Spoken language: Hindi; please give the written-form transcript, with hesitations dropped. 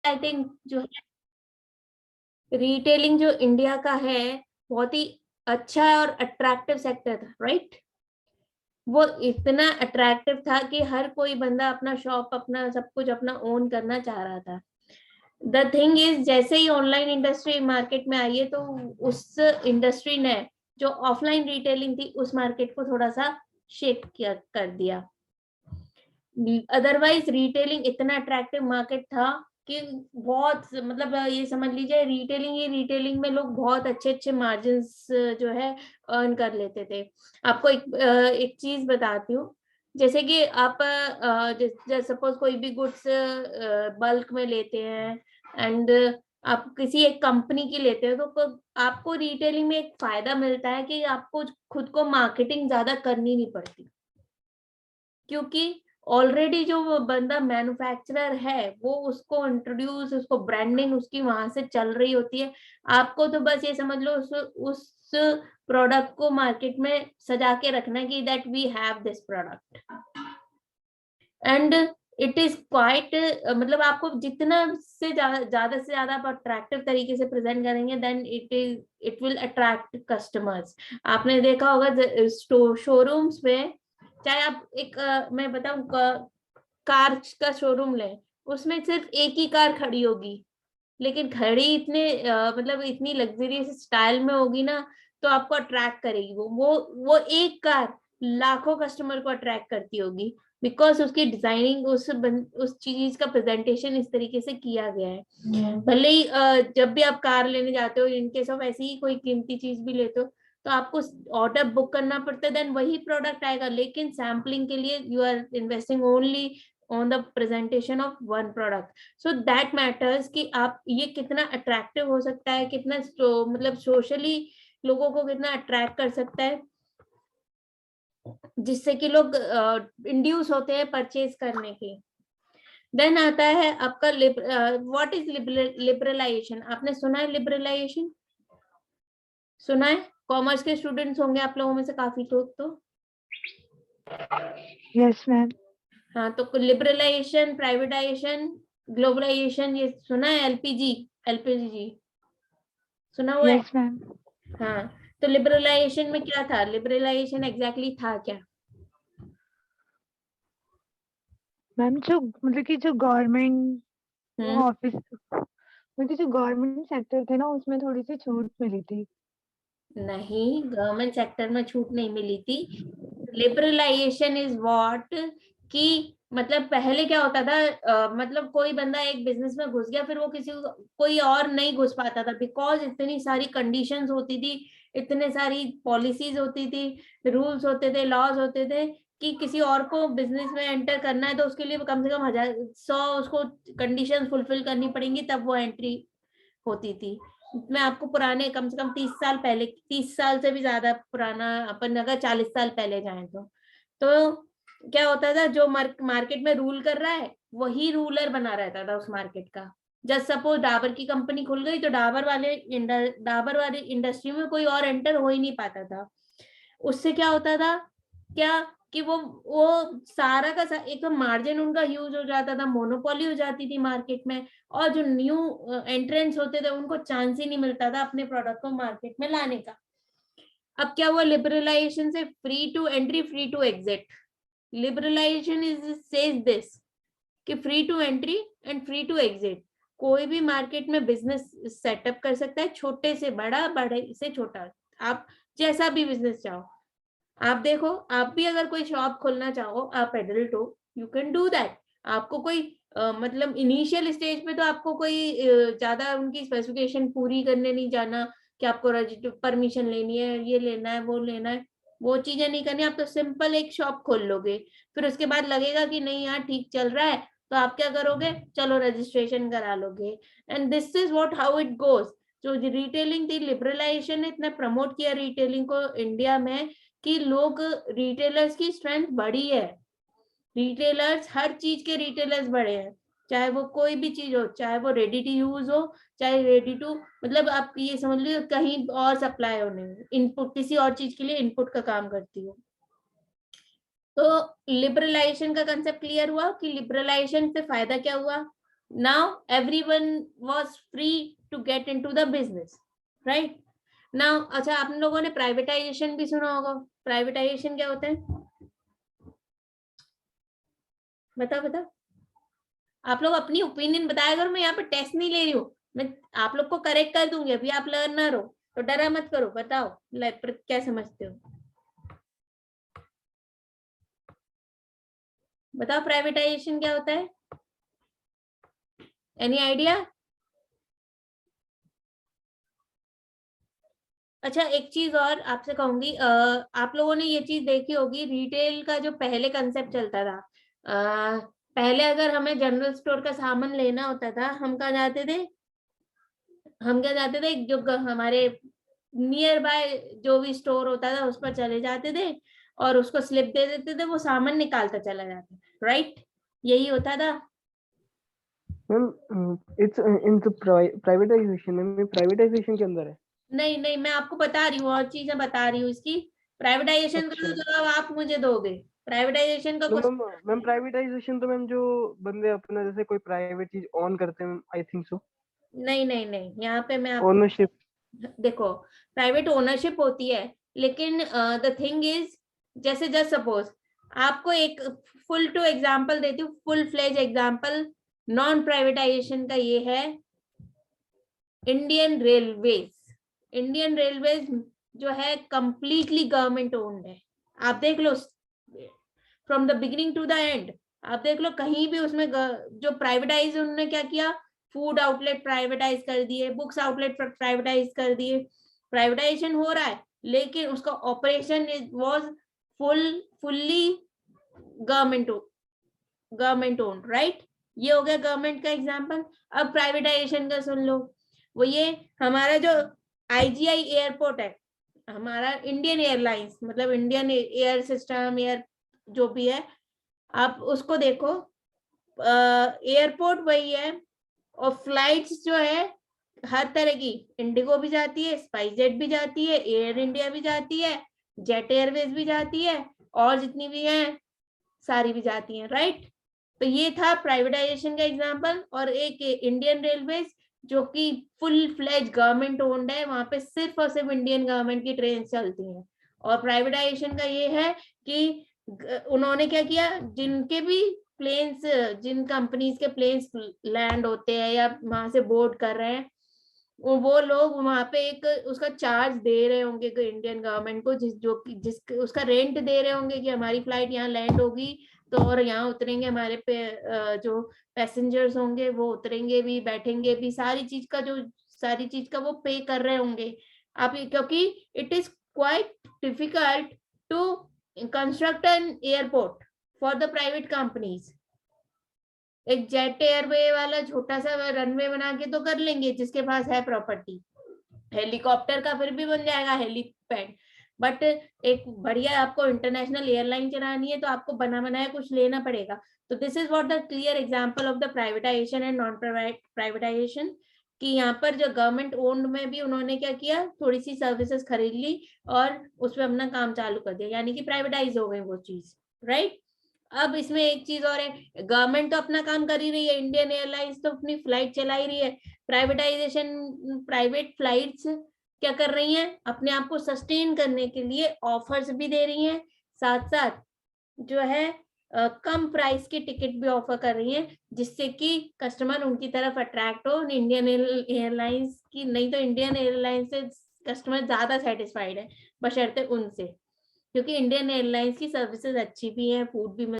आई थिंक जो है रिटेलिंग जो इंडिया का है बहुत ही अच्छा और अट्रैक्टिव सेक्टर था, राइट? वो इतना अट्रैक्टिव था कि हर कोई बंदा अपना शॉप, अपना सब कुछ अपना ओन करना चाह रहा था। द थिंग इज, जैसे ही ऑनलाइन इंडस्ट्री मार्केट में आई है तो उस इंडस्ट्री ने जो ऑफलाइन रिटेलिंग थी उस मार्केट को थोड़ा सा शेक किया कर दिया। अदरवाइज रिटेलिंग इतना अट्रैक्टिव मार्केट था कि बहुत, मतलब ये समझ लीजिए रिटेलिंग में लोग बहुत अच्छे अच्छे मार्जिन जो है अर्न कर लेते थे। आपको एक चीज बताती हूँ, जैसे कि आप सपोज कोई भी गुड्स बल्क में लेते हैं एंड आप किसी एक कंपनी की लेते हो तो आपको रिटेलिंग में एक फायदा मिलता है कि आपको खुद को मार्केटिंग ज्यादा करनी नहीं पड़ती, क्योंकि ऑलरेडी जो वो बंदा मैन्युफैक्चरर है वो उसको इंट्रोड्यूस, उसको ब्रांडिंग उसकी वहां से चल रही होती है। आपको तो बस ये समझ लो उस प्रोडक्ट को मार्केट में सजा के रखना है कि that we have this product and it is quite, मतलब आपको जितना से ज्यादा से ज्यादा आप अट्रैक्टिव तरीके से प्रेजेंट करेंगे then it will attract customers. आपने देखा होगा शोरूम्स में, चाहे आप मैं बताऊं कार का शोरूम लें, उसमें सिर्फ एक ही कार खड़ी होगी, लेकिन खड़ी इतने मतलब इतनी लग्जरियस स्टाइल में होगी ना, तो आपको अट्रैक्ट करेगी। वो एक कार लाखों कस्टमर को अट्रैक्ट करती होगी, बिकॉज उसकी डिजाइनिंग, उस चीज का प्रेजेंटेशन इस तरीके से किया गया है। भले ही जब भी आप कार लेने जाते हो, इनकेस ऑफ ऐसी ही कोई कीमती चीज भी लेते हो, तो आपको ऑर्डर बुक करना पड़ता है, देन वही प्रोडक्ट आएगा, लेकिन सैम्पलिंग के लिए you are investing only on the presentation of one product. So that matters कि आप ये कितना अट्रैक्टिव हो सकता है, कितना मतलब सोशली लोगों को कितना अट्रैक्ट कर सकता है, जिससे कि लोग इंड्यूस होते हैं परचेज करने की। देन आता है आपका व्हाट इज लिबरलाइजेशन। आपने सुना है लिबरलाइजेशन? सुना है? कॉमर्स के स्टूडेंट्स होंगे आप लोगों में से काफी लोग तो। Yes ma'am. हाँ, तो लिबरलाइजेशन, प्राइवेटाइजेशन, ग्लोबलाइजेशन, ये सुना है? एलपीजी सुना हुआ है? Yes ma'am. हाँ, तो लिबरलाइजेशन में क्या था? लिबरलाइजेशन एग्जैक्टली था क्या? मैम जो मतलब कि जो गवर्नमेंट ऑफिस, मतलब जो गवर्नमेंट सेक्टर थे ना उसमें थोड़ी सी छूट मिली थी। नहीं, गवर्नमेंट सेक्टर में छूट नहीं मिली थी। लिबरलाइजेशन इज व्हाट, कि मतलब पहले क्या होता था, मतलब कोई बंदा एक बिजनेस में घुस गया, फिर वो कोई और नहीं घुस पाता था, बिकॉज इतनी सारी कंडीशंस होती थी, इतने सारी पॉलिसीज होती थी, रूल्स होते थे, लॉज होते थे, कि किसी और को बिजनेस में एंटर करना है तो उसके लिए कम से कम 1,000 उसको कंडीशंस फुलफिल करनी पड़ेंगी, तब वो एंट्री होती थी। मैं आपको पुराने कम से कम 30 साल पहले, 30 साल से भी ज्यादा पुराना, अपन अगर 40 साल पहले जाए तो क्या होता था, जो मार्केट में रूल कर रहा है वही रूलर बना रहता था उस मार्केट का। जस्ट सपोज डाबर की कंपनी खुल गई तो डाबर वाले इंडस्ट्री में कोई और एंटर हो ही नहीं पाता था। उससे क्या होता था, क्या कि वो सारा का एक तो मार्जिन उनका ह्यूज हो जाता था, मोनोपोली हो जाती थी मार्केट में, और जो न्यू एंट्रेंट्स होते थे उनको चांस ही नहीं मिलता था अपने प्रोडक्ट को मार्केट में लाने का। अब क्या हुआ लिबरलाइजेशन से? Free to entry, free to exit. Liberalisation is says this कि free to entry and free to exit. कोई भी मार्केट में बिजनेस सेटअप कर सकता है, छोटे से बड़ा, बड़े से छोटा, आप जैसा भी बिजनेस चाहो। आप देखो, आप भी अगर कोई शॉप खोलना चाहो, आप एडल्ट हो, यू कैन डू दैट। आपको कोई मतलब इनिशियल स्टेज पे तो आपको कोई ज्यादा उनकी स्पेसिफिकेशन पूरी करने नहीं जाना कि आपको परमिशन लेनी है, ये लेना है, वो लेना है, वो चीजें नहीं करनी। आप तो सिंपल एक शॉप खोल लोगे, फिर उसके बाद लगेगा कि नहीं यार ठीक चल रहा है, तो आप क्या करोगे? चलो रजिस्ट्रेशन करा लोगे। And this is what how it goes. जो रिटेलिंग थी, लिबरलाइजेशन ने इतना प्रमोट किया रिटेलिंग को इंडिया में कि लोग, रिटेलर्स की स्ट्रेंथ बढ़ी है। रिटेलर्स, हर चीज के रिटेलर्स बढ़े हैं, चाहे वो कोई भी चीज हो, चाहे वो रेडी टू यूज हो, चाहे रेडी टू, मतलब आप ये समझ लीजिए कहीं और सप्लाई होने, इनपुट किसी और चीज के लिए इनपुट का काम करती हो। तो लिबरलाइजेशन का कंसेप्ट क्लियर हुआ कि लिबरलाइजेशन से फायदा क्या हुआ? Now everyone was free to get into the business, right? Now अच्छा, आप लोगों ने प्राइवेटाइजेशन भी सुना होगा. प्राइवेटाइजेशन क्या होता है? बताओ. आप लोग अपनी ओपिनियन बताया करो. मैं यहाँ पे टेस्ट नहीं ले रही हूँ. मैं आप लोग को करेक्ट कर दूंगी. अभी आप लर्नर हो तो डरा मत करो. बताओ क्या समझते हो. बताओ प्राइवेटाइजेशन क्या होता है. Any idea? अच्छा, एक चीज और आपसे कहूंगी. आप लोगों ने ये चीज देखी होगी, रिटेल का जो पहले कंसेप्ट चलता था. पहले अगर हमें जनरल स्टोर का सामान लेना होता था, हम कहाँ जाते थे? जो हमारे नियर बाय जो भी स्टोर होता था उस पर चले जाते थे और उसको स्लिप दे देते थे, वो सामान निकालता चला जाता. राइट? यही होता था. Ma'am it's in the privatisation में प्राइवेटाइजेशन के अंदर है. नहीं, मैं आपको बता रही हूँ और चीजें बता रही हूँ इसकी. प्राइवेटाइजेशन का जवाब आप मुझे दोगे. प्राइवेटाइजेशन का क्वेश्चन. मैम प्राइवेटाइजेशन तो मैम जो बंदे अपना जैसे कोई प्राइवेट चीज ऑन करते हैं, आई थिंक सो. नहीं, यहाँ पे मैं आपको ओनरशिप. देखो, प्राइवेट ओनरशिप होती है, लेकिन द थिंग इज, जैसे जस्ट सपोज आपको एक फुल टू एग्जांपल देती हूँ, full fledge example non privatization का. ये है इंडियन रेलवेज. इंडियन रेलवेज जो है कंप्लीटली गवर्नमेंट ओन्ड है. आप देख लो from the beginning to the end. आप देख लो कहीं भी उसमें जो प्राइवेटाइज उन्होंने क्या किया, फूड आउटलेट प्राइवेटाइज कर दिए, बुक्स आउटलेट प्राइवेटाइज कर दिए. प्राइवेटाइजेशन हो रहा है, लेकिन उसका operation was fully government owned. Right? ये हो गया गवर्नमेंट का एग्जांपल. अब प्राइवेटाइजेशन का सुन लो. वो ये हमारा जो IGI एयरपोर्ट है, हमारा इंडियन एयरलाइंस, मतलब इंडियन एयर सिस्टम, एयर जो भी है, आप उसको देखो. एयरपोर्ट वही है और फ्लाइट्स जो है हर तरह की, इंडिगो भी जाती है, स्पाइसजेट भी जाती है, एयर इंडिया भी जाती है, जेट एयरवेज भी जाती है, और जितनी भी हैं सारी भी जाती हैं. राइट? तो ये था प्राइवेटाइजेशन का एग्जांपल. और एक इंडियन रेलवेज जो कि फुल फ्लेज गवर्नमेंट ओन्ड है, वहां पे सिर्फ और सिर्फ इंडियन गवर्नमेंट की ट्रेन चलती हैं. और प्राइवेटाइजेशन का ये है कि उन्होंने क्या किया, जिनके भी प्लेन्स, जिन कंपनीज के प्लेन्स लैंड होते हैं या वहां से बोर्ड कर रहे हैं, वो लोग वहां पे एक उसका चार्ज दे रहे होंगे इंडियन गवर्नमेंट को, जिस उसका रेंट दे रहे होंगे कि हमारी फ्लाइट यहाँ लैंड होगी तो, और यहाँ उतरेंगे हमारे पे जो पैसेंजर्स होंगे वो उतरेंगे भी, बैठेंगे भी, सारी चीज का वो पे कर रहे होंगे. आप क्योंकि it is quite difficult to construct an airport for the private companies. एक जेट एयरवे वाला छोटा सा रनवे बना के तो कर लेंगे जिसके पास है प्रॉपर्टी. हेलीकॉप्टर का फिर भी बन जाएगा हेलीपैड, बट एक बढ़िया आपको इंटरनेशनल एयरलाइन चलानी है तो आपको बना बनाया कुछ लेना पड़ेगा. तो this is what the clear example of the privatisation and non privatisation, कि यहाँ पर जो गवर्नमेंट ओन्ड में भी उन्होंने क्या किया, थोड़ी सी सर्विसेज खरीद ली और उसमें अपना काम चालू कर दिया, यानी कि प्राइवेटाइज हो गई वो चीज. राइट? अब इसमें एक चीज और है, गवर्नमेंट तो अपना काम कर ही रही है, इंडियन एयरलाइंस तो अपनी फ्लाइट चला ही रही है. प्राइवेटाइजेशन, प्राइवेट फ्लाइट्स क्या कर रही हैं, अपने आप को सस्टेन करने के लिए ऑफर्स भी दे रही हैं, साथ साथ जो है कम प्राइस की टिकट भी ऑफर कर रही हैं, जिससे कि कस्टमर उनकी तरफ अट्रैक्ट हो. इंडियन एयरलाइंस की नहीं तो इंडियन एयरलाइंस से कस्टमर ज्यादा सेटिस्फाइड है, बशर्ते उनसे, क्योंकि इंडियन एयरलाइंस की सर्विसेज अच्छी भी है, फूड भी